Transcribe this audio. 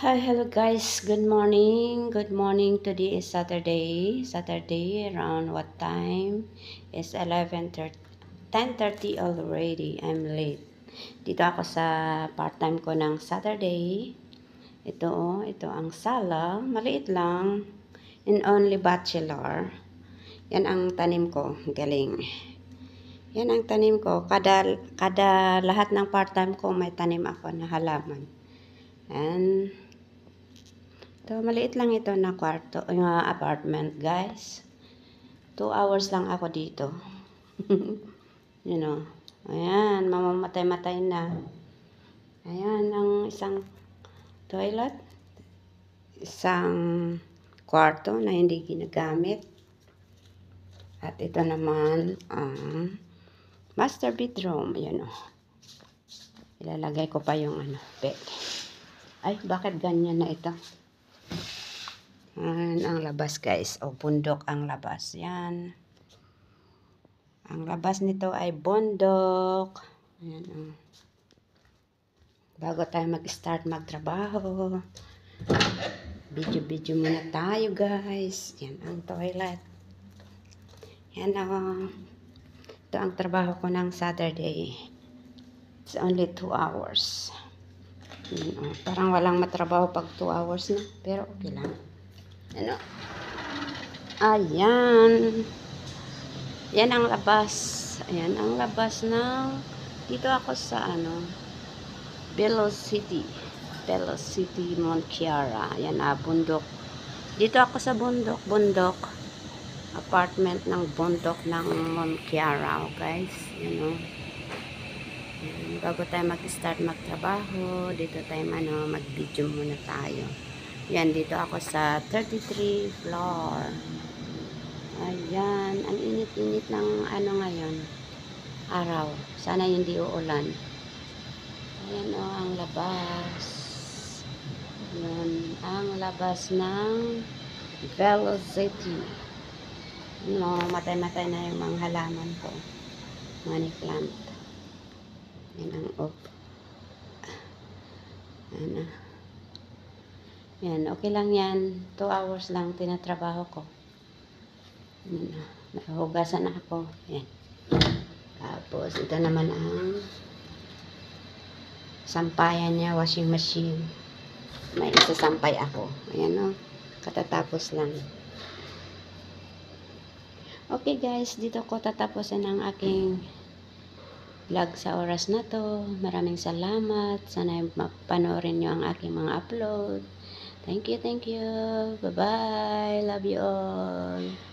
Hi, hello guys. Good morning. Good morning. Today is Saturday. Saturday around what time? It's 11:30. 10:30 already. I'm late. Dito ako sa part-time ko ng Saturday. Ito ang sala. Maliit lang. And only bachelor. Yan ang tanim ko. Galing. Yan ang tanim ko. Kada lahat ng part-time ko may tanim ako na halaman. And maliit lang ito na kwarto, yung apartment, guys. 2 hours lang ako dito. You know. Ayan, mamamatay-matay na. Ayan, ang isang toilet. Isang kwarto na hindi ginagamit. At ito naman ang master bedroom. Ayan o. Ilalagay ko pa yung bed. Ay, bakit ganyan na ito? Ayan ang labas, guys. O, bundok ang labas. Yan. Ang labas nito ay bundok. Ayan o. Bago tayo mag-start magtrabaho, video muna tayo, guys. Yan ang toilet. Yan o. Ito ang trabaho ko ng Saturday. It's only 2 hours. Yan o. Parang walang matrabaho pag 2 hours na. Pero okay lang. Ano? Ayan. Yan ang labas. Ayan ang labas ng dito ako sa Belo City. Belo City, Monquiara. Ayan bundok. Dito ako sa bundok. Apartment ng bundok ng Monquiara, guys. Ayan o. Bago tayo mag-start magtrabaho, dito tayo mag-video muna tayo. Yan, dito ako sa 33 floor. Ayan, ang init-init ng ngayon. Araw. Sana hindi uulan. Ayan o, ang labas. Ayan, ang labas ng Belo City. Matay-matay na yung mga halaman ko. Money plant. Yan ang Ayan Yan, okay lang yan. 2 hours lang tinatrabaho ko. Nahugasan na ako. Yan. Tapos, ito naman ang sampayan niya, washing machine. May isasampay ako. Ayan o. Katatapos lang. Okay guys, dito ko tatapusin ang aking vlog sa oras na to. Maraming salamat. Sana mapanoorin nyo ang aking mga upload. Thank you. Bye-bye. Love you all.